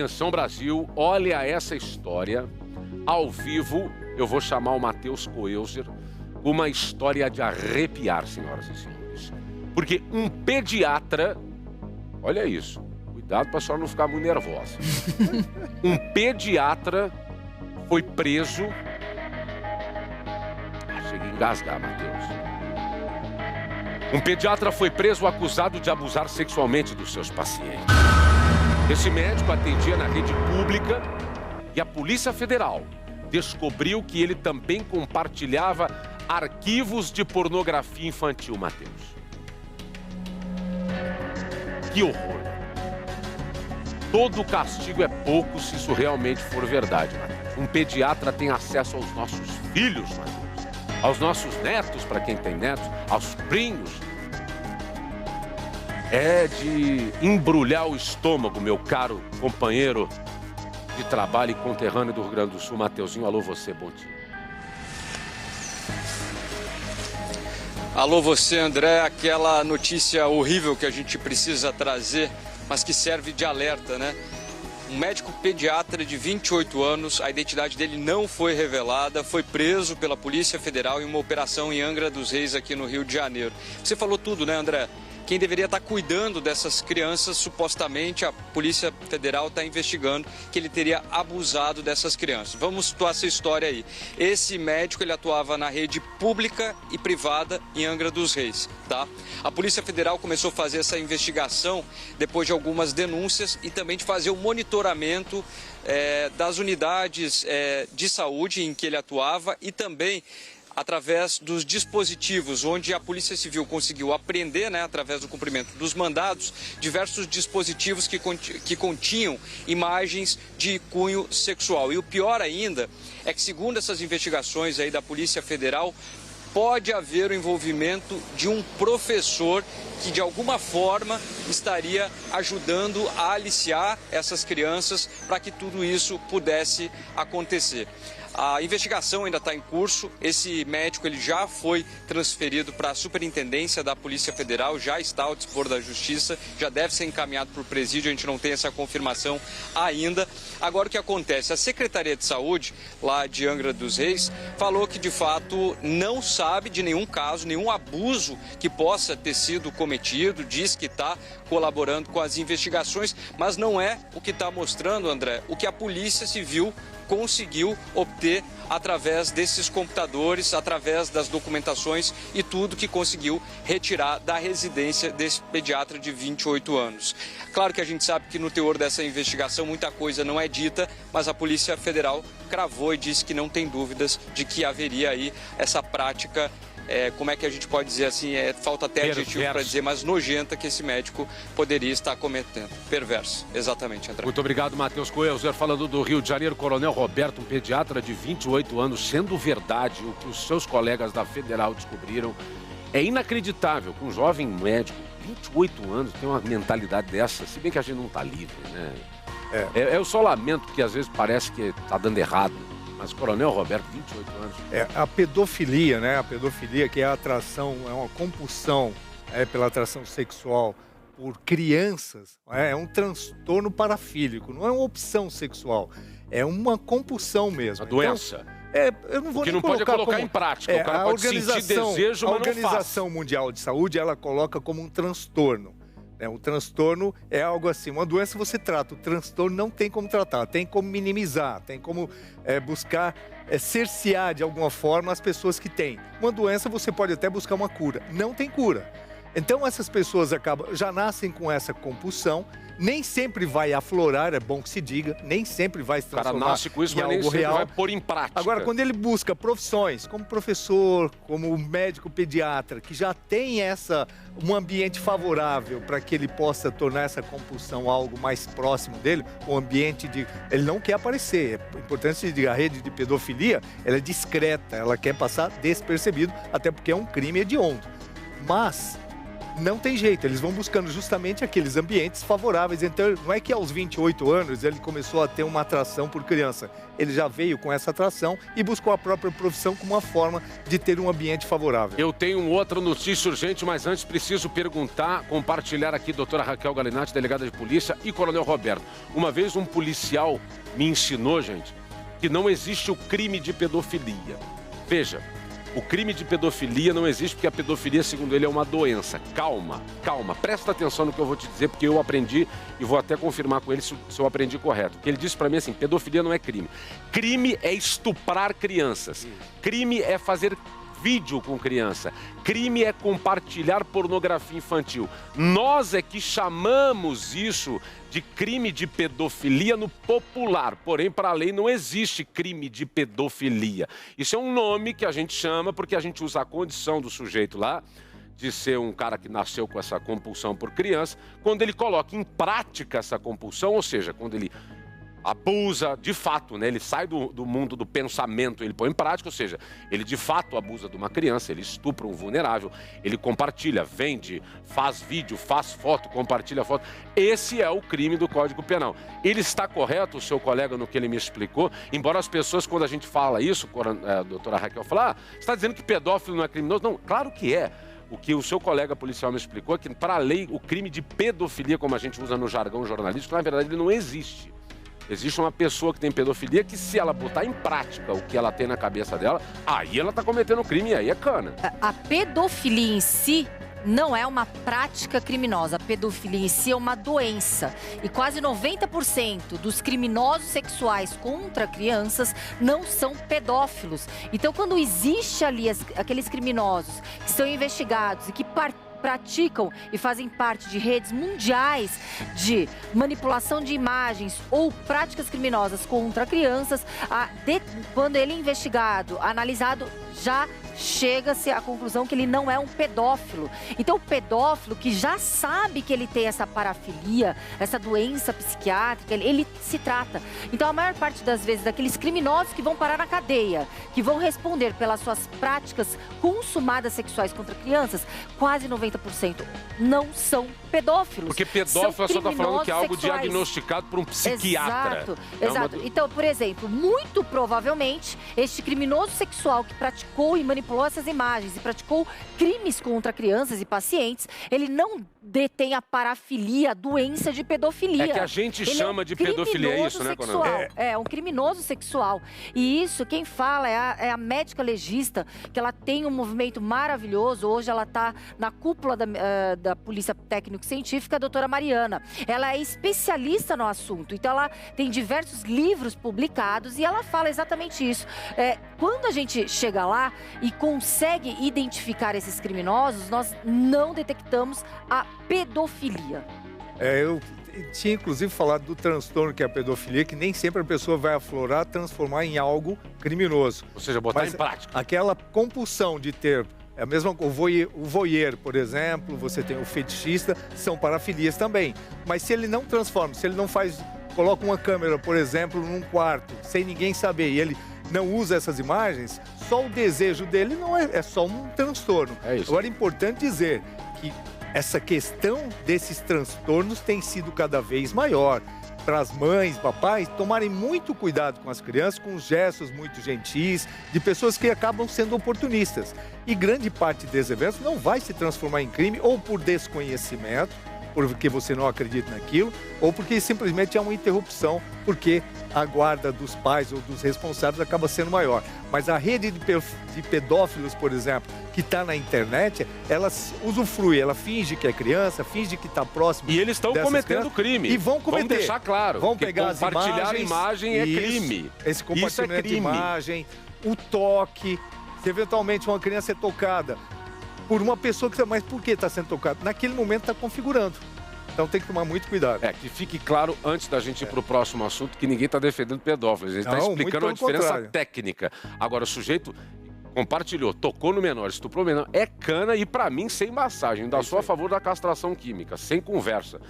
Atenção Brasil, olha essa história. Ao vivo, eu vou chamar o Matheus Coelzer, uma história de arrepiar, senhoras e senhores. Porque um pediatra, olha isso, cuidado para a senhora não ficar muito nervosa. Um pediatra foi preso... Cheguei a engasgar, Matheus. Um pediatra foi preso acusado de abusar sexualmente dos seus pacientes. Esse médico atendia na rede pública e a Polícia Federal descobriu que ele também compartilhava arquivos de pornografia infantil, Matheus. Que horror! Todo castigo é pouco se isso realmente for verdade, Matheus. Um pediatra tem acesso aos nossos filhos, Matheus. Aos nossos netos, para quem tem netos, aos primos. É de embrulhar o estômago, meu caro companheiro de trabalho e conterrâneo do Rio Grande do Sul, Mateuzinho. Alô, você, bom dia. Alô, você, André. Aquela notícia horrível que a gente precisa trazer, mas que serve de alerta, né? Um médico pediatra de 28 anos, a identidade dele não foi revelada, foi preso pela Polícia Federal em uma operação em Angra dos Reis, aqui no Rio de Janeiro. Você falou tudo, né, André? Quem deveria estar cuidando dessas crianças, supostamente a Polícia Federal está investigando que ele teria abusado dessas crianças. Vamos situar essa história aí. Esse médico, ele atuava na rede pública e privada em Angra dos Reis, tá? A Polícia Federal começou a fazer essa investigação depois de algumas denúncias e também de fazer o monitoramento das unidades de saúde em que ele atuava e também através dos dispositivos, onde a Polícia Civil conseguiu apreender, né, através do cumprimento dos mandados, diversos dispositivos que continham imagens de cunho sexual. E o pior ainda é que, segundo essas investigações aí da Polícia Federal, pode haver o envolvimento de um professor que, de alguma forma, estaria ajudando a aliciar essas crianças para que tudo isso pudesse acontecer. A investigação ainda está em curso. Esse médico ele já foi transferido para a Superintendência da Polícia Federal, já está ao dispor da Justiça, já deve ser encaminhado para o presídio, a gente não tem essa confirmação ainda. Agora o que acontece? A Secretaria de Saúde, lá de Angra dos Reis, falou que de fato não sabe de nenhum caso, nenhum abuso que possa ter sido cometido, diz que está colaborando com as investigações, mas não é o que está mostrando, André, o que a Polícia Civil conseguiu obter através desses computadores, através das documentações e tudo que conseguiu retirar da residência desse pediatra de 28 anos. Claro que a gente sabe que no teor dessa investigação muita coisa não é dita, mas a Polícia Federal cravou e disse que não tem dúvidas de que haveria aí essa prática, como é que a gente pode dizer assim, falta até adjetivo para dizer, mas nojenta que esse médico poderia estar cometendo. Perverso, exatamente, André. Muito obrigado, Matheus Coelzer. Falando do Rio de Janeiro, Coronel Roberto, um pediatra de 28 anos, sendo verdade o que os seus colegas da Federal descobriram. É inacreditável que um jovem médico, 28 anos, tem uma mentalidade dessa, se bem que a gente não está livre, né? Eu só lamento que às vezes parece que está dando errado. Mas, Coronel Roberto, 28 anos. A pedofilia, né? A pedofilia, que é a atração, é uma compulsão pela atração sexual por crianças, é um transtorno parafílico, não é uma opção sexual, é uma compulsão mesmo. A doença. Eu não vou que nem não pode colocar como... em prática. O cara pode sentir desejo, mas a Organização Mundial de Saúde, ela coloca como um transtorno. O transtorno é algo assim, uma doença você trata, o transtorno não tem como tratar, tem como minimizar, tem como buscar cercear de alguma forma as pessoas que têm. Uma doença você pode até buscar uma cura, não tem cura. Então essas pessoas já nascem com essa compulsão, nem sempre vai aflorar, é bom que se diga, nem sempre vai se transformar o cara nasce com isso, em mas nem algo sempre real. vai pôr em prática. Agora, quando ele busca profissões, como professor, como médico pediatra, que já tem um ambiente favorável para que ele possa tornar essa compulsão algo mais próximo dele, um ambiente de... Ele não quer aparecer, é importante se dizer, a rede de pedofilia, ela é discreta, ela quer passar despercebido, até porque é um crime hediondo. Mas não tem jeito, eles vão buscando justamente aqueles ambientes favoráveis. Então, não é que aos 28 anos ele começou a ter uma atração por criança. Ele já veio com essa atração e buscou a própria profissão como uma forma de ter um ambiente favorável. Eu tenho outra notícia urgente, mas antes preciso perguntar, compartilhar aqui, doutora Raquel Galinatti, delegada de polícia, e coronel Roberto. Uma vez um policial me ensinou, gente, que não existe o crime de pedofilia. Veja, o crime de pedofilia não existe porque a pedofilia, segundo ele, é uma doença. Calma, calma, presta atenção no que eu vou te dizer, porque eu aprendi e vou até confirmar com ele se eu aprendi correto. Porque ele disse pra mim assim, pedofilia não é crime. Crime é estuprar crianças. Crime é fazer vídeo com criança. Crime é compartilhar pornografia infantil. Nós é que chamamos isso de crime de pedofilia no popular. Porém, para a lei não existe crime de pedofilia. Isso é um nome que a gente chama porque a gente usa a condição do sujeito lá de ser um cara que nasceu com essa compulsão por criança, quando ele coloca em prática essa compulsão, ou seja, quando ele abusa de fato, né? Ele sai do mundo do pensamento, ele põe em prática, ou seja, ele de fato abusa de uma criança, ele estupra um vulnerável, ele compartilha, vende, faz vídeo, faz foto, compartilha foto. Esse é o crime do Código Penal. Ele está correto, o seu colega, no que ele me explicou, embora as pessoas, quando a gente fala isso, a doutora Raquel fala, você está dizendo que pedófilo não é criminoso? Não, claro que é. O que o seu colega policial me explicou é que, para a lei, o crime de pedofilia, como a gente usa no jargão jornalístico, na verdade, ele não existe. Existe uma pessoa que tem pedofilia que, se ela botar em prática o que ela tem na cabeça dela, aí ela está cometendo crime e aí é cana. A pedofilia em si não é uma prática criminosa. A pedofilia em si é uma doença. E quase 90% dos criminosos sexuais contra crianças não são pedófilos. Então, quando existe ali aqueles criminosos que são investigados e que praticam e fazem parte de redes mundiais de manipulação de imagens ou práticas criminosas contra crianças, quando ele é investigado, analisado, já chega-se à conclusão que ele não é um pedófilo. Então, o pedófilo que já sabe que ele tem essa parafilia, essa doença psiquiátrica, ele se trata. Então, a maior parte das vezes, daqueles criminosos que vão parar na cadeia, que vão responder pelas suas práticas consumadas sexuais contra crianças, quase 90% não são pedófilos. Porque pedófilo só está falando que é algo diagnosticado por um psiquiatra. Exato, exato. Então, por exemplo, muito provavelmente, este criminoso sexual que praticou e manipulou essas imagens e praticou crimes contra crianças e pacientes, ele não detém a parafilia, a doença de pedofilia. É que a gente chama de pedofilia, é isso, né, coronel? É um criminoso sexual. E isso, quem fala é a médica legista, que ela tem um movimento maravilhoso. Hoje ela está na cúpula da Polícia Técnico-Científica, a doutora Mariana. Ela é especialista no assunto, então ela tem diversos livros publicados e ela fala exatamente isso. Quando a gente chega lá e consegue identificar esses criminosos, nós não detectamos a pedofilia. Eu tinha inclusive falado do transtorno que é a pedofilia, que nem sempre a pessoa vai aflorar, transformar em algo criminoso. Ou seja, botar em prática. Aquela compulsão de ter, a mesma, o voyeur, por exemplo, você tem o fetichista, são parafilias também. Mas se ele não transforma, se ele não coloca uma câmera, por exemplo, num quarto, sem ninguém saber, e ele não usa essas imagens, só o desejo dele não é só um transtorno. É isso. Agora é importante dizer que essa questão desses transtornos tem sido cada vez maior. Para as mães, papais, tomarem muito cuidado com as crianças, com os gestos muito gentis, de pessoas que acabam sendo oportunistas. E grande parte desses eventos não vai se transformar em crime ou por desconhecimento, porque você não acredita naquilo, ou porque simplesmente é uma interrupção, porque a guarda dos pais ou dos responsáveis acaba sendo maior. Mas a rede de pedófilos, por exemplo, que está na internet, ela usufrui, ela finge que é criança, finge que está próximo. E eles estão cometendo crime. E vão cometer. Vamos deixar claro. Vão pegar as imagens. Compartilhar a imagem é crime. Esse compartilhamento de imagem, o toque, se eventualmente uma criança é tocada por uma pessoa que... Mas por que está sendo tocado? Naquele momento está configurando. Então tem que tomar muito cuidado. Que fique claro, antes da gente ir para o próximo assunto, que ninguém está defendendo pedófilos. A gente está explicando a diferença técnica. Agora, o sujeito compartilhou, tocou no menor, estuprou o menor, é cana e, para mim, sem massagem. Ainda sou a favor da castração química, sem conversa.